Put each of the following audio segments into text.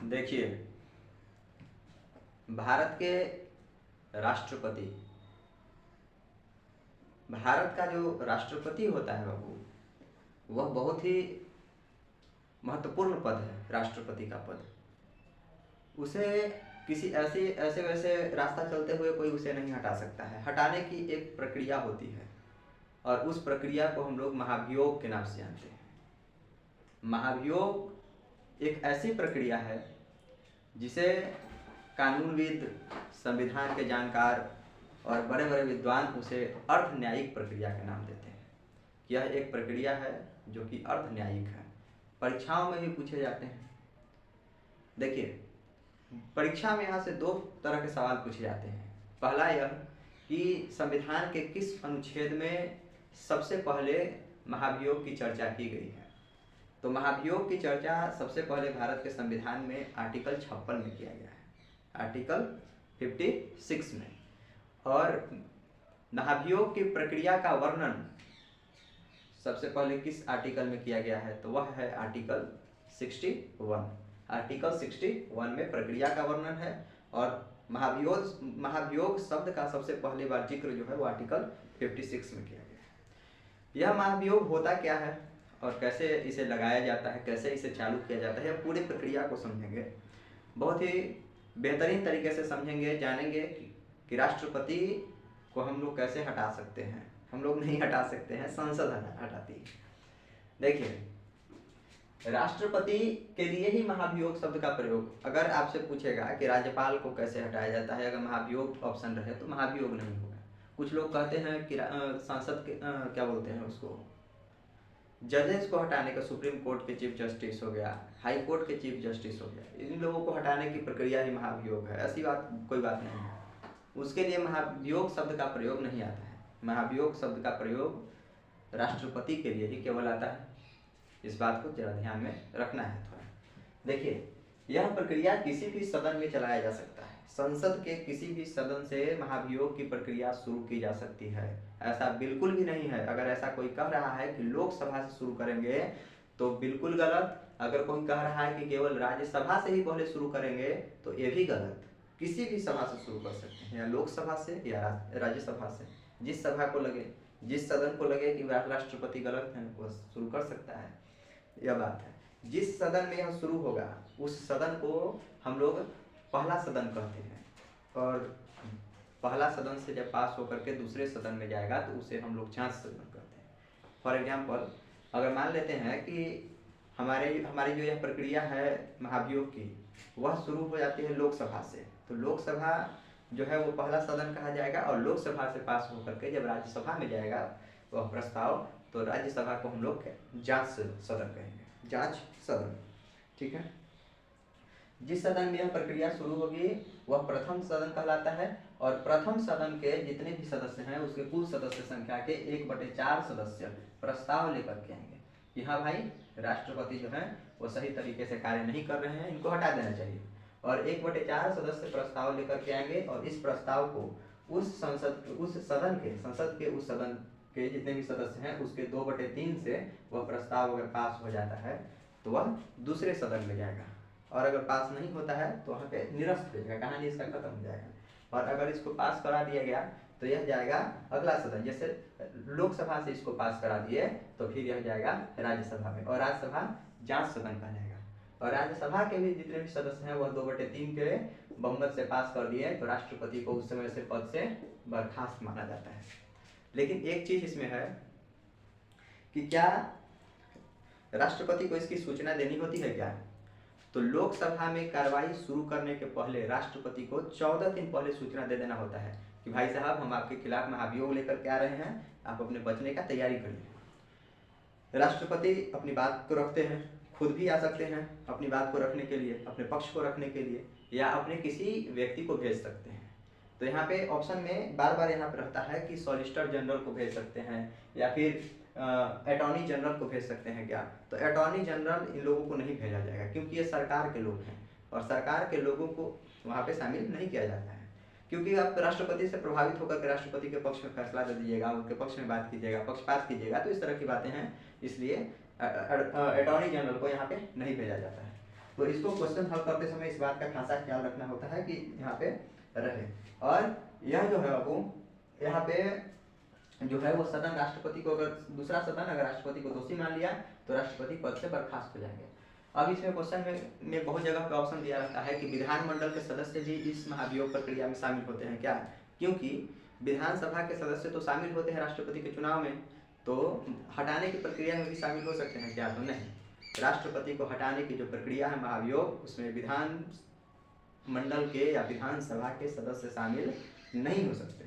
देखिए, भारत के राष्ट्रपति, भारत का जो राष्ट्रपति होता है बाबू, वह बहुत ही महत्वपूर्ण पद है। राष्ट्रपति का पद, उसे किसी ऐसे वैसे रास्ता चलते हुए कोई उसे नहीं हटा सकता है। हटाने की एक प्रक्रिया होती है और उस प्रक्रिया को हम लोग महाभियोग के नाम से जानते हैं। महाभियोग एक ऐसी प्रक्रिया है जिसे कानूनविद, संविधान के जानकार और बड़े बड़े विद्वान उसे अर्ध न्यायिक प्रक्रिया का नाम देते हैं। यह एक प्रक्रिया है जो कि अर्ध न्यायिक है। परीक्षाओं में भी पूछे जाते हैं। देखिए, परीक्षा में यहाँ से दो तरह के सवाल पूछे जाते हैं। पहला यह कि संविधान के किस अनुच्छेद में सबसे पहले महाभियोग की चर्चा की गई है। तो महाभियोग की चर्चा सबसे पहले भारत के संविधान में आर्टिकल 56 में किया गया है, आर्टिकल 56 में। और महाभियोग की प्रक्रिया का वर्णन सबसे पहले किस आर्टिकल में किया गया है, तो वह है आर्टिकल 61। आर्टिकल 61 में प्रक्रिया का वर्णन है और महाभियोग शब्द का सबसे पहली बार जिक्र जो है वो आर्टिकल 56 में किया गया है। यह महाभियोग होता क्या है और कैसे इसे लगाया जाता है, कैसे इसे चालू किया जाता है, पूरी प्रक्रिया को समझेंगे। बहुत ही बेहतरीन तरीके से समझेंगे, जानेंगे कि राष्ट्रपति को हम लोग कैसे हटा सकते हैं। हम लोग नहीं हटा सकते हैं, संसद हटाती है। देखिए, राष्ट्रपति के लिए ही महाभियोग शब्द का प्रयोग। अगर आपसे पूछेगा कि राज्यपाल को कैसे हटाया जाता है, अगर महाभियोग ऑप्शन रहे तो महाभियोग नहीं होगा। कुछ लोग कहते हैं कि संसद के क्या बोलते हैं उसको, जजेस को हटाने का, सुप्रीम कोर्ट के चीफ जस्टिस हो गया, हाई कोर्ट के चीफ जस्टिस हो गया, इन लोगों को हटाने की प्रक्रिया ही महाभियोग है। ऐसी बात कोई बात नहीं है। उसके लिए महाभियोग शब्द का प्रयोग नहीं आता है। महाभियोग शब्द का प्रयोग राष्ट्रपति के लिए ही केवल आता है। इस बात को जरा ध्यान में रखना है थोड़ा। देखिए, यह प्रक्रिया किसी भी सदन में चलाया जा सकता है। संसद के किसी भी सदन से महाभियोग की प्रक्रिया शुरू की जा सकती है। ऐसा बिल्कुल भी नहीं है। अगर ऐसा कोई कह रहा है कि लोकसभा से शुरू करेंगे तो बिल्कुल गलत। अगर कोई कह रहा है कि केवल राज्यसभा से ही पहले शुरू करेंगे तो ये भी गलत। किसी भी सभा से शुरू कर सकते हैं, या लोकसभा से या राज्यसभा से। जिस सभा को लगे, जिस सदन को लगे कि राष्ट्रपति गलत है, वह शुरू कर सकता है। यह बात है। जिस सदन में यह शुरू होगा उस सदन को हम लोग पहला सदन कहते हैं। और पहला सदन से जब पास होकर के दूसरे सदन में जाएगा तो उसे हम लोग जांच सदन कहते हैं। फॉर एग्जाम्पल, अगर मान लेते हैं कि हमारी जो यह प्रक्रिया है महाभियोग की, वह शुरू हो जाती है लोकसभा से, तो लोकसभा जो है वो पहला सदन कहा जाएगा। और लोकसभा से पास होकर के जब राज्यसभा में जाएगा वह प्रस्ताव, तो राज्यसभा को हम लोग जांच सदन कहेंगे, जांच सदन। ठीक है। जिस सदन में यह प्रक्रिया शुरू होगी वह प्रथम सदन कहलाता है। और प्रथम सदन के जितने भी सदस्य हैं उसके कुल सदस्य संख्या के 1/4 सदस्य प्रस्ताव लेकर के आएंगे कि हाँ भाई, राष्ट्रपति जो है वो सही तरीके से कार्य नहीं कर रहे हैं, इनको हटा देना चाहिए। और 1/4 सदस्य प्रस्ताव लेकर के आएंगे और इस प्रस्ताव को संसद के उस सदन के जितने भी सदस्य हैं उसके 2/3 से वह प्रस्ताव अगर पास हो जाता है तो वह दूसरे सदन में जाएगा। और अगर पास नहीं होता है तो वहाँ पे निरस्त हो जाएगा, कहानी इसका खत्म हो जाएगा। और अगर इसको पास करा दिया गया तो यह जाएगा अगला सदन। जैसे लोकसभा से इसको पास करा दिए तो फिर यह जाएगा राज्यसभा में, और राज्यसभा जांच सदन का जाएगा। और राज्यसभा के भी जितने भी सदस्य हैं वह 2/3 के बहुमत से पास कर दिए तो राष्ट्रपति को उस समय से पद से बर्खास्त माना जाता है। लेकिन एक चीज इसमें है कि क्या राष्ट्रपति को इसकी सूचना देनी होती है क्या? तो लोकसभा में कार्रवाई शुरू करने के पहले राष्ट्रपति को 14 दिन पहले सूचना दे देना होता है कि भाई साहब, हम आपके खिलाफ महाभियोग लेकर के आ रहे हैं, आप अपने बचने का तैयारी करिए। राष्ट्रपति अपनी बात को रखते हैं, खुद भी आ सकते हैं अपनी बात को रखने के लिए, अपने पक्ष को रखने के लिए, या अपने किसी व्यक्ति को भेज सकते हैं। तो यहाँ पे ऑप्शन में बार बार यहाँ पे रहता है कि सॉलिसिटर जनरल को भेज सकते हैं या फिर अटॉर्नी जनरल को भेज सकते हैं क्या? तो अटॉर्नी जनरल इन लोगों को नहीं भेजा जाएगा क्योंकि ये सरकार के लोग हैं और सरकार के लोगों को वहाँ पे शामिल नहीं किया जाता है। क्योंकि आप राष्ट्रपति से प्रभावित होकर के राष्ट्रपति के पक्ष में फैसला दे दीजिएगा, उनके पक्ष में बात कीजिएगा, पक्षपात कीजिएगा, तो इस तरह की बातें हैं। इसलिए अटॉर्नी जनरल को यहाँ पे नहीं भेजा जाता है। तो इसको क्वेश्चन हल करते समय इस बात का खासा ख्याल रखना होता है कि यहाँ पे रहे। और यह जो है वो यहाँ पे जो है वो सदन राष्ट्रपति को, अगर दूसरा सदन अगर राष्ट्रपति को दोषी मान लिया तो राष्ट्रपति पद से बर्खास्त हो जाएंगे। अब इसमें क्वेश्चन में बहुत जगह पे ऑप्शन दिया रहता है कि विधानमंडल के सदस्य भी इस महाभियोग प्रक्रिया में शामिल होते हैं क्या, क्योंकि विधानसभा के सदस्य तो शामिल होते हैं राष्ट्रपति के चुनाव में, तो हटाने की प्रक्रिया में भी शामिल हो सकते हैं क्या, तो नहीं। राष्ट्रपति को हटाने की जो प्रक्रिया है महाभियोग, उसमें विधान मंडल के या विधानसभा के सदस्य शामिल नहीं हो सकते हैं।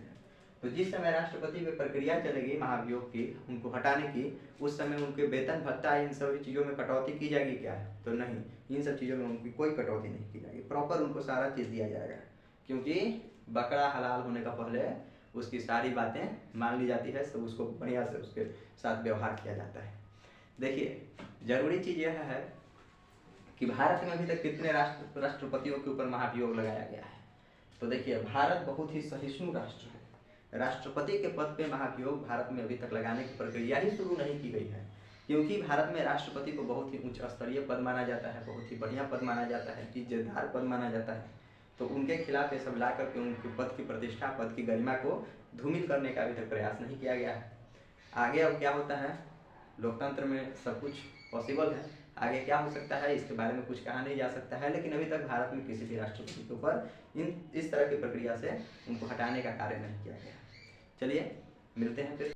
तो जिस समय राष्ट्रपति पे प्रक्रिया चलेगी महाभियोग की, उनको हटाने की, उस समय उनके वेतन भत्ता इन सभी चीज़ों में कटौती की जाएगी क्या, तो नहीं, इन सब चीज़ों में उनकी कोई कटौती नहीं की जाएगी, प्रॉपर उनको सारा चीज़ दिया जाएगा। क्योंकि बकरा हलाल होने का पहले उसकी सारी बातें मान ली जाती है, सब उसको बढ़िया से उसके साथ व्यवहार किया जाता है। देखिए, जरूरी चीज़ यह है कि भारत में अभी तक कितने राष्ट्रपतियों के ऊपर महाभियोग लगाया गया है। तो देखिए, भारत बहुत ही सहिष्णु राष्ट्र है। राष्ट्रपति के पद पे महाभियोग भारत में अभी तक लगाने की प्रक्रिया ही शुरू नहीं की गई है, क्योंकि भारत में राष्ट्रपति को बहुत ही उच्च स्तरीय पद माना जाता है, बहुत ही बढ़िया पद माना जाता है, इज्जतदार पद माना जाता है। तो उनके खिलाफ ये सब ला करके उनके पद की प्रतिष्ठा, पद की गरिमा को धूमिल करने का अभी तक प्रयास नहीं किया गया है। आगे अब क्या होता है, लोकतंत्र में सब कुछ पॉसिबल है, आगे क्या हो सकता है इसके बारे में कुछ कहा नहीं जा सकता है, लेकिन अभी तक भारत में किसी भी राष्ट्रपति के ऊपर इस तरह की प्रक्रिया से उनको हटाने का कार्य नहीं किया गया। चलिए मिलते हैं फिर।